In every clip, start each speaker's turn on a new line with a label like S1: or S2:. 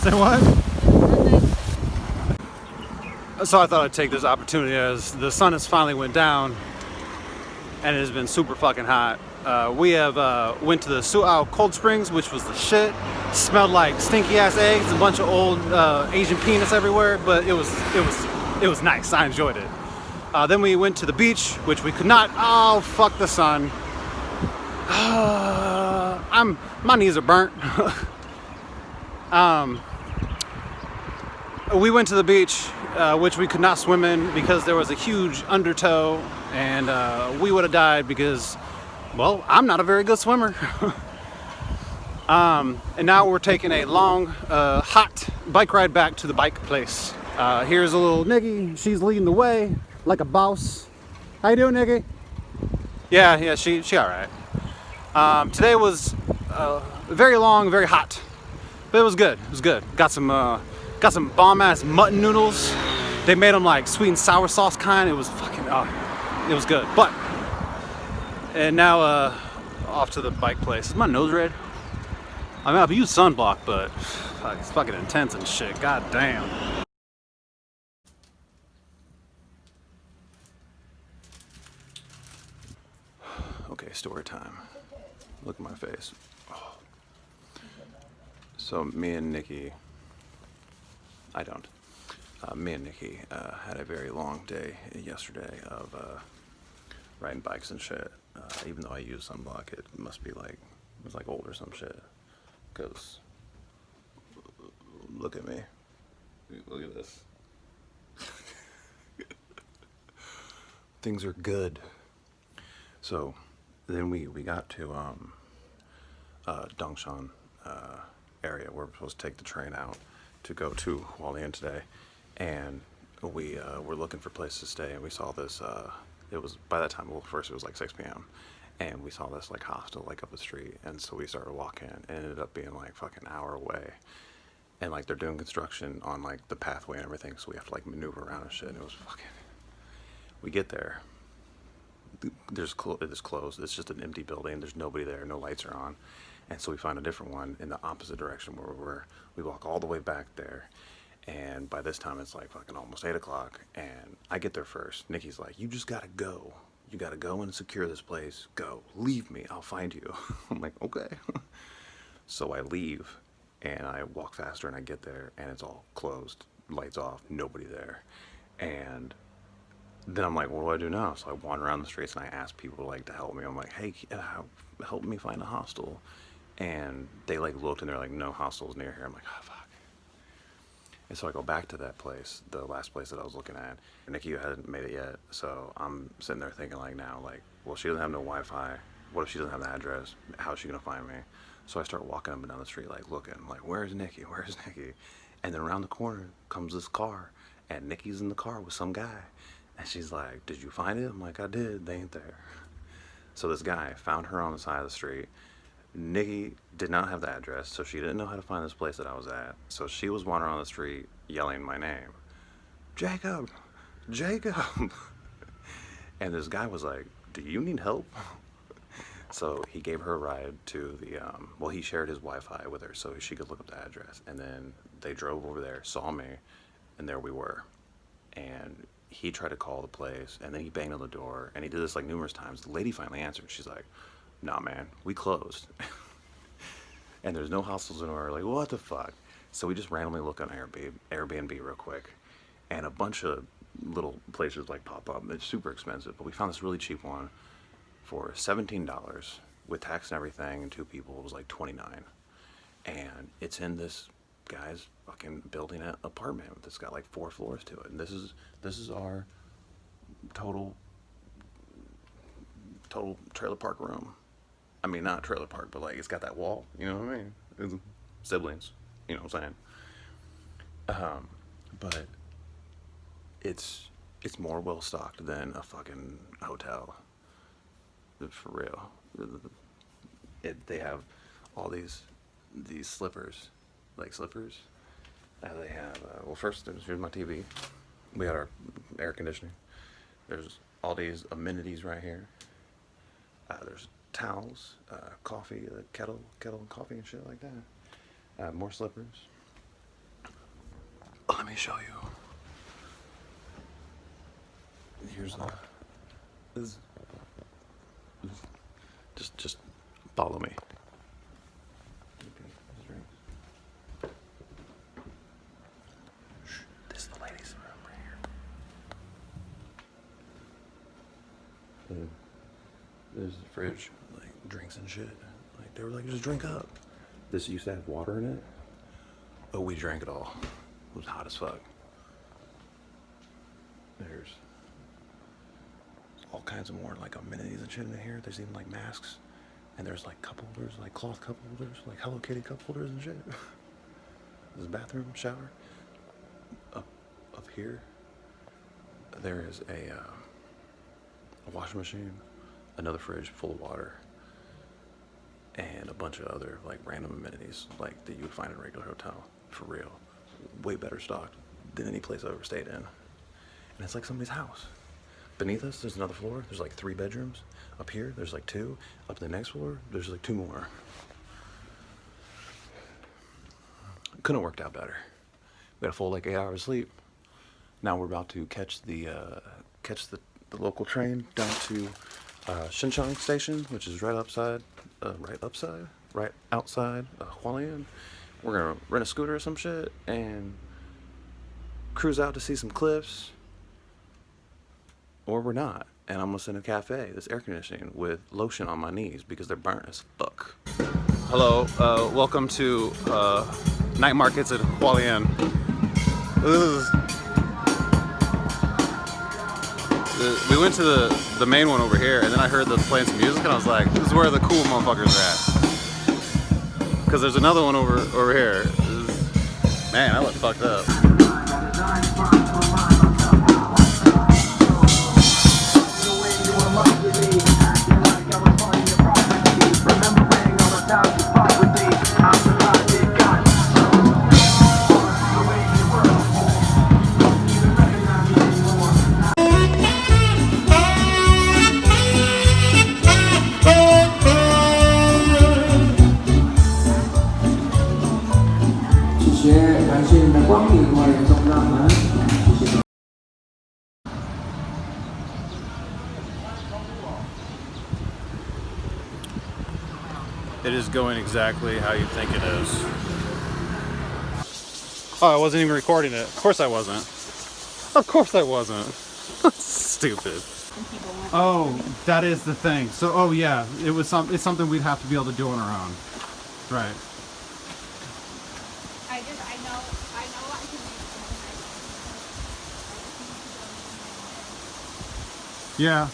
S1: Say what? So I thought I'd take this opportunity as the sun has finally went down and it has been super fucking hot. We have went to the Suao Cold Springs, which was the shit. Smelled like stinky ass eggs, a bunch of old Asian peanuts everywhere, but it was nice. I enjoyed it. Then we went to the beach, which we could not. Oh fuck the sun. My knees are burnt. We went to the beach, which we could not swim in because there was a huge undertow, and we would have died because, well, I'm not a very good swimmer. And now we're taking a long, hot bike ride back to the bike place. Here's a little Nikki. She's leading the way like a boss. How you doing, Nikki? Yeah, she all right. Today was very long, very hot, but it was good. It was good. Got some bomb ass mutton noodles. They made them like sweet and sour sauce kind. It was fucking, it was good. But, and now off to the bike place. Is my nose red? I mean, I've used sunblock, but fuck, it's fucking intense and shit. God damn. Okay, story time. Look at my face. Oh. So me and Nikki, I don't. Me and Nikki had a very long day yesterday of riding bikes and shit. Even though I use sunblock, it must be like, it was like old or some shit. Cause look at me. Look at this. Things are good. So then we got to Dongshan area where we're supposed to take the train out to go to Hualien today, and we were looking for places to stay, and we saw this. It was by that time. Well, first it was like 6 p.m. and we saw this like hostel like up the street, and so we started walking, and it ended up being like fucking an hour away, and like they're doing construction on like the pathway and everything, so we have to like maneuver around and shit. And it was fucking. We get there. It's closed. It's just an empty building. There's nobody there. No lights are on. And so we find a different one in the opposite direction where we were. We walk all the way back there. And by this time, it's like fucking almost 8 o'clock. And I get there first. Nikki's like, you just got to go. You got to go and secure this place. Go. Leave me. I'll find you. I'm like, okay. So I leave. And I walk faster. And I get there. And it's all closed. Lights off. Nobody there. And then I'm like, what do I do now? So I wander around the streets and I ask people like to help me. I'm like, hey, help me find a hostel. And they like looked and they're like, no hostels near here. I'm like, oh fuck. And so I go back to that place, the last place that I was looking at. And Nikki hadn't made it yet. So I'm sitting there thinking like now, like, well, she doesn't have no Wi-Fi. What if she doesn't have the address? How's she gonna find me? So I start walking up and down the street like looking, like, where's Nikki? Where's Nikki? And then around the corner comes this car, and Nikki's in the car with some guy. And she's like, did you find it? I'm like, I did. They ain't there. So this guy found her on the side of the street. Nikki did not have the address, so she didn't know how to find this place that I was at. So she was wandering on the street yelling my name. Jacob! Jacob! And this guy was like, do you need help? So he gave her a ride to the, well, he shared his Wi-Fi with her so she could look up the address. And then they drove over there, saw me, and there we were. And he tried to call the place, and then he banged on the door, and he did this like numerous times. The lady finally answered. She's like, nah, man, we closed. And there's no hostels anywhere. Like, what the fuck? So we just randomly look on Airbnb real quick, and a bunch of little places like pop up. It's super expensive, but we found this really cheap one for $17 with tax and everything, and 2 people. It was like $29, and it's in this guy's fucking building an apartment that's got like 4 floors to it, and this is our total trailer park room. I mean, not trailer park, but like it's got that wall, you know what I mean? It's siblings, you know what I'm saying? But it's more well stocked than a fucking hotel, for real. They have all these slippers. Like slippers. They have, well, first, here's my TV. We got our air conditioning. There's all these amenities right here. There's towels, coffee, kettle and coffee and shit like that. More slippers. Let me show you. Here's the. Just follow me. This is the ladies' room right here. There's the fridge, like drinks and shit. Like they were like, just drink up. This used to have water in it. Oh, we drank it all. It was hot as fuck. There's all kinds of more like amenities and shit in here. There's even like masks, and there's like cup holders, like cloth cup holders, like Hello Kitty cup holders and shit. There's a bathroom, shower. Up here, there is a washing machine, another fridge full of water, and a bunch of other like random amenities like that you would find in a regular hotel. For real, way better stocked than any place I've ever stayed in. And it's like somebody's house. Beneath us, there's another floor. There's like 3 bedrooms. Up here, there's like 2. Up the next floor, there's like 2 more. Couldn't have worked out better. We had a full like 8 hours sleep. Now we're about to catch the local train down to Sanzhan station, which is right outside Hualien. We're gonna rent a scooter or some shit and cruise out to see some cliffs, or we're not. And I'm gonna sit in a cafe that's air conditioning with lotion on my knees because they're burnt as fuck. Hello, welcome to night markets at Hualien. We went to the main one over here, and then I heard them playing some music, and I was like, this is where the cool motherfuckers are at. Because there's another one over here. Man, I look fucked up. It is going exactly how you think it is. Oh, I wasn't even recording it. Of course I wasn't. Of course I wasn't. Stupid. Oh, that is the thing. So, oh yeah, it's something we'd have to be able to do on our own. Right.
S2: I know I can make
S1: Yeah.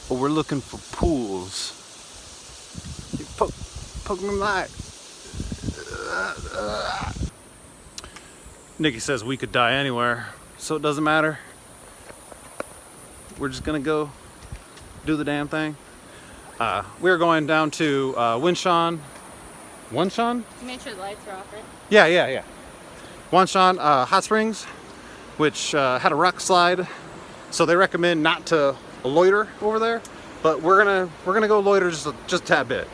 S1: But we're looking for pools. You poke me light. Nikki says we could die anywhere, so it doesn't matter. We're just gonna go do the damn thing. We're going down to Winshan. Wanshan?
S2: make sure the lights are off, right?
S1: Yeah. Wanshan Hot Springs, which had a rock slide, so they recommend not to loiter over there. But we're gonna go loiter just a tad bit,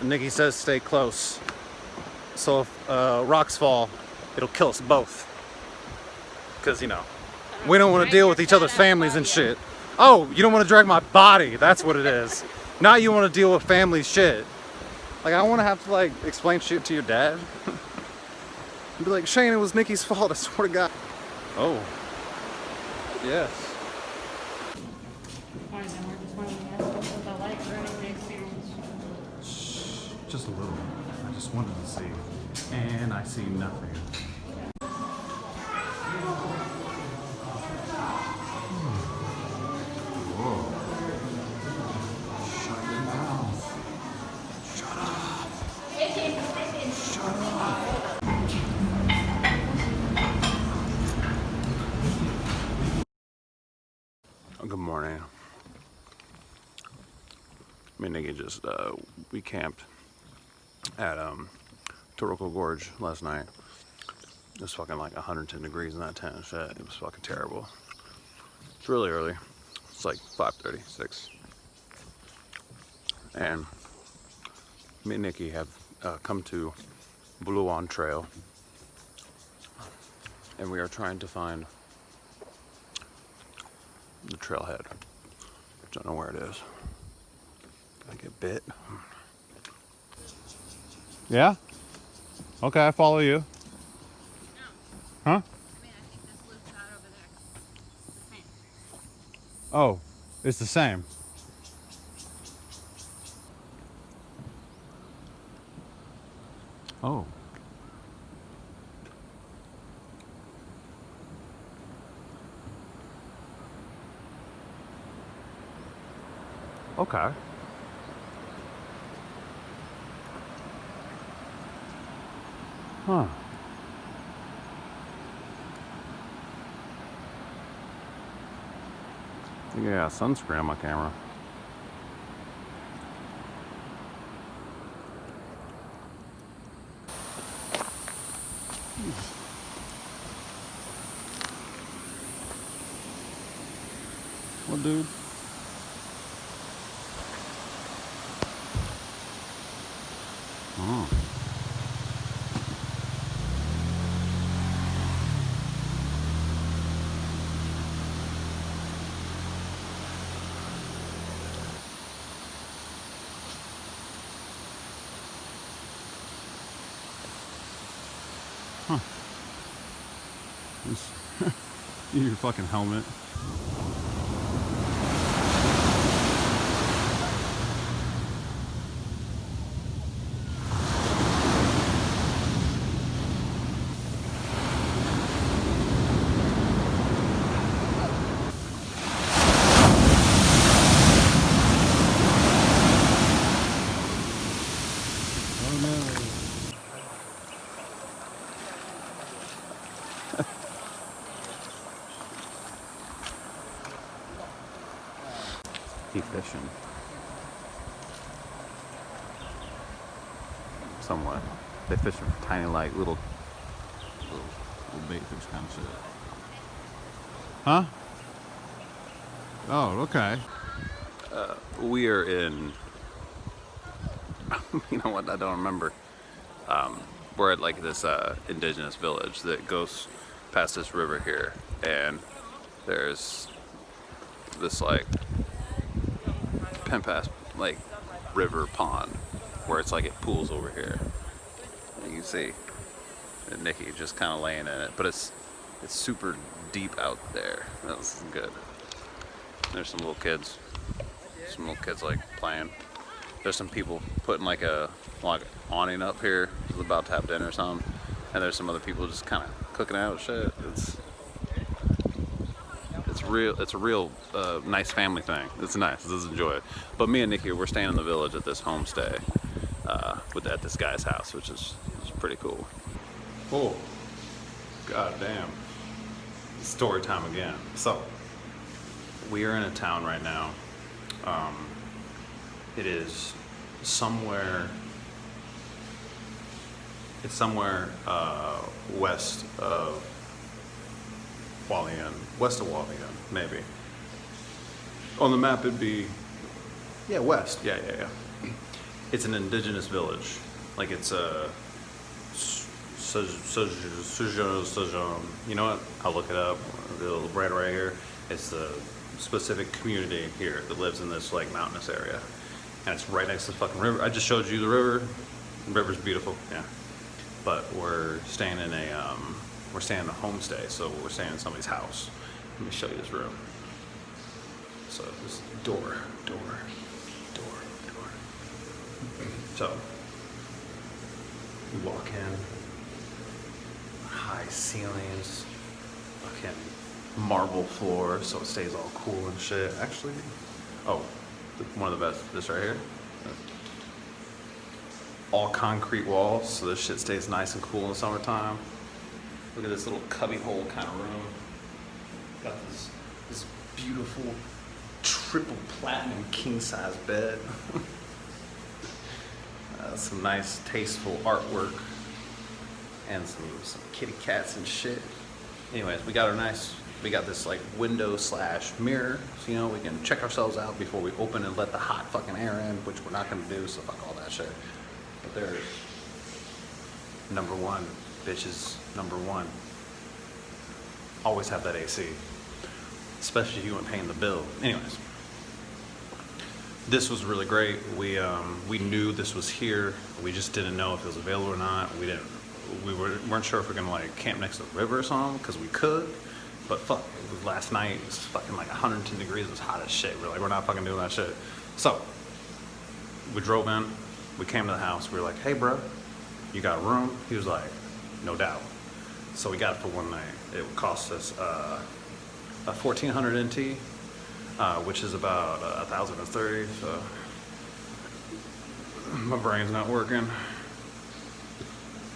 S1: Nikki says stay close. So if rocks fall, it'll kill us both. Because, you know, we don't want to deal with each other's families and shit. Oh, you don't want to drag my body. That's what it is. Not you want to deal with family shit. Like, I want to have to, like, explain shit to your dad. Be like, Shane, it was Nikki's fault. I swear to God. Oh. Yes.
S2: Fine, then we're just wanting to ask if the light running experience.
S1: Just a little. I just wanted to see. And I see nothing. Whoa. Shut it down. Me and Nikki just, we camped at Taroko Gorge last night. It was fucking like 110 degrees in that tent and shit. It was fucking terrible. It's really early. It's like 5:30, 6. And me and Nikki have come to Buluan Trail. And we are trying to find the trailhead. Don't know where it is. I get bit. Yeah? Okay, I follow you. Huh?
S2: I mean, I think this loop's out over there. The same.
S1: Oh, it's the same. Oh. Okay. Huh. I think I got sunscreen on my camera. Well, dude. Oh. Huh. Use your fucking helmet. Keep fishing. Somewhat. They fish for tiny, like little bait fish kind of shit. Huh? Oh, okay. We are in. You know what? I don't remember. We're at like this indigenous village that goes past this river here, and there's this like pampas like river pond where it's like it pools over here. And you can see Nikki just kind of laying in it, but it's super deep out there. That's good. There's some little kids like playing. There's some people putting like a awning up here, about to have dinner or something, and there's some other people just kind of cooking out shit. It's a real nice family thing. It's nice. Let's enjoy it. But me and Nikki, we're staying in the village at this homestay at this guy's house, which is pretty cool. Oh, god damn! Story time again. So we are in a town right now. It is somewhere. It's somewhere west of Hualien, maybe. On the map, it'd be west. Yeah. It's an indigenous village. Like it's a Sanzhan. You know what? I'll look it up. The little right here. It's the specific community here that lives in this like mountainous area, and it's right next to the fucking river. I just showed you the river. The river's beautiful. Yeah. But we're staying in a homestay, so we're staying in somebody's house. Let me show you this room. So this door. So you walk in, high ceilings, fucking marble floor, so it stays all cool and shit. Actually, one of the best, this right here. All concrete walls, so this shit stays nice and cool in the summertime. Look at this little cubby hole kind of room. Got this beautiful triple platinum king size bed. Some nice tasteful artwork and some kitty cats and shit. Anyways, we got this like window / mirror, so you know we can check ourselves out before we open and let the hot fucking air in, which we're not gonna do, so fuck all that shit. But there's number one, bitches, number one. Always have that AC, especially if you weren't paying the bill. Anyways, this was really great. We knew this was here. We just didn't know if it was available or not. We weren't sure if we were gonna like camp next to the river or something, because we could. But fuck, it was last night, it was fucking like 110 degrees, it was hot as shit. We're like, we're not fucking doing that shit. So, we drove in, we came to the house, we were like, hey bro, you got a room? He was like, no doubt. So we got it for one night. It would cost us a 1400 NT, which is about 1030, so my brain's not working.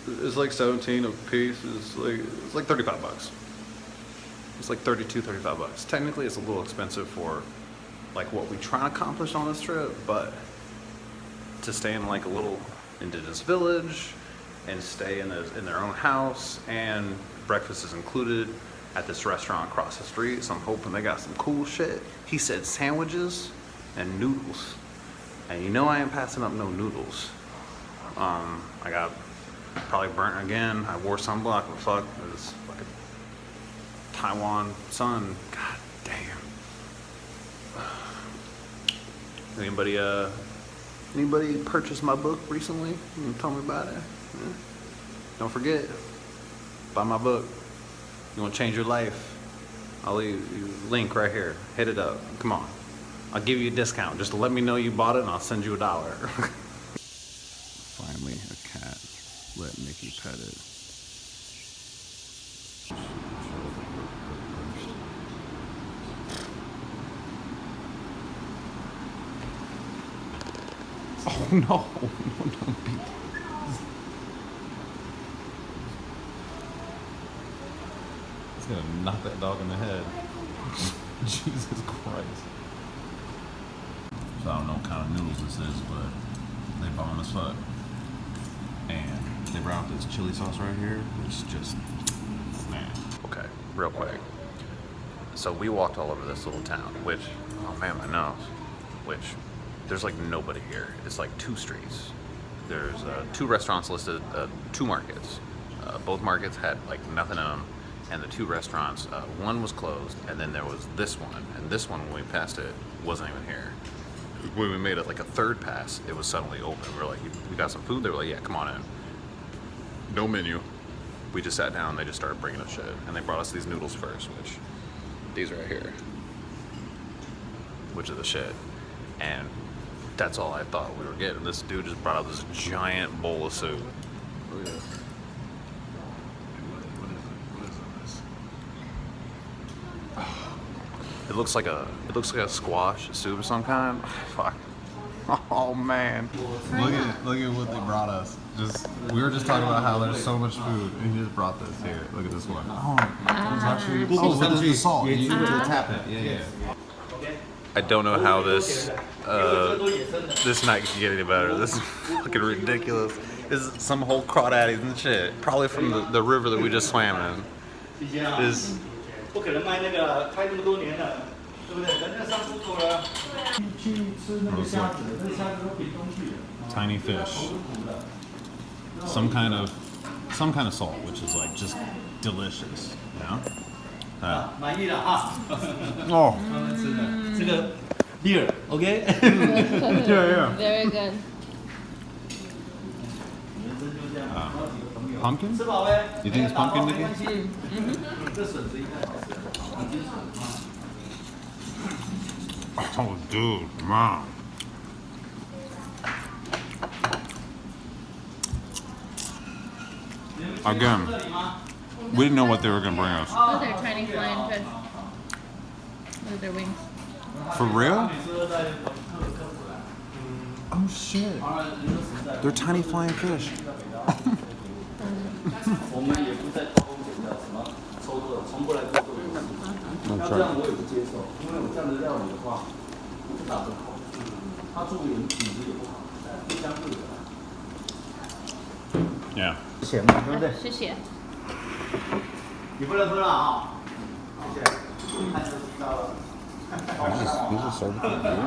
S1: It's like 17 a piece, it's like 35 bucks. It's like 32, 35 bucks. Technically, it's a little expensive for like what we try to accomplish on this trip, but to stay in like a little indigenous village and stay in their own house, and breakfast is included at this restaurant across the street, so I'm hoping they got some cool shit. He said sandwiches and noodles, and you know I ain't passing up no noodles. I got probably burnt again. I wore sunblock, but fuck, it was fucking Taiwan sun. God damn. Anybody purchased my book recently? Tell me about it. Yeah. Don't forget, buy my book. You want to change your life? I'll leave you a link right here. Hit it up. Come on. I'll give you a discount. Just let me know you bought it and I'll send you $1. Finally, a cat. Let Mickey pet it. Oh no, don't be. It's gonna knock that dog in the head. Jesus Christ. So I don't know what kind of noodles this is, but they bomb as fuck. And they brought out this chili sauce right here, which just, man. Okay, real quick. So we walked all over this little town, which, oh man, my nose, which, there's like nobody here. It's like 2 streets. There's 2 restaurants listed, 2 markets. Both markets had like nothing in them, and the 2 restaurants, one was closed, and then there was this one, and this one, when we passed it, wasn't even here. When we made it like a 3rd pass, it was suddenly open. We were like, "We got some food?" They were like, "Yeah, come on in." No menu. We just sat down, and they just started bringing us shit, and they brought us these noodles first, which these right here, which are the shit, and that's all I thought we were getting. This dude just brought out this giant bowl of soup. Look at this. It looks like a squash soup of some kind. Fuck. Oh man.
S3: Look at what they brought us. We were just talking about how there's so much food, and he just brought this here. Look at this one. Oh, this is the salt. You need to tap it. Yeah.
S1: I don't know how this night can get any better. This is fucking ridiculous. This is some whole crawdaddies and shit. Probably from the river that we just swam in. This. Tiny fish. Some kind of salt, which is like just delicious. You know? Oh.
S4: Beer, okay?
S1: Yeah.
S2: Very good.
S1: Pumpkin? You think it's pumpkin, Nikki? Oh, dude, man. Again, we didn't know what they were going to bring us.
S2: Those are tiny flying fish. Those are their wings.
S1: For real? Oh, shit. They're tiny flying fish. Yeah.
S4: 咸嘛，对不对？
S2: 谢谢。
S4: 你不能喝了啊！谢谢。
S3: He's just serving us beer.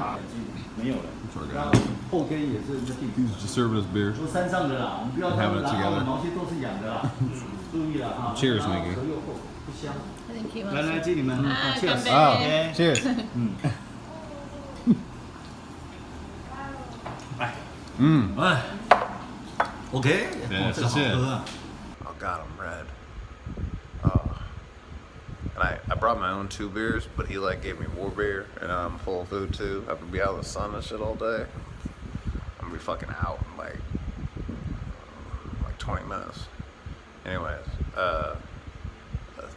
S4: 没有了。
S3: Sorry,
S4: 然后
S3: guys.
S4: 后跟也是那地
S3: He's just serving us beer.
S4: 说山上的啦，我们不要
S3: Having
S4: 当
S3: it
S4: 然
S3: together.
S4: 毛些都是养的啦，注意了啊。
S3: Cheers,
S4: 然后
S3: Maggie.
S4: 壳又厚，不香。
S2: I think he wants
S4: 来来，
S2: to-
S4: 敬你们。
S2: 啊
S4: Cheers
S2: 干杯
S3: Oh, cheers.
S4: 哎，OK，
S3: Yeah,
S4: 这个好喝啊。
S1: Oh God, I'm red. And I brought my own 2 beers, but he like gave me more beer, and I'm full of food too. I'm gonna be out in the sun and shit all day. I'm gonna be fucking out in like 20 minutes. Anyways,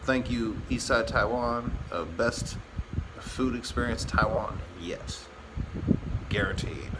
S1: thank you, Eastside Taiwan. Best food experience Taiwan yet, guaranteed.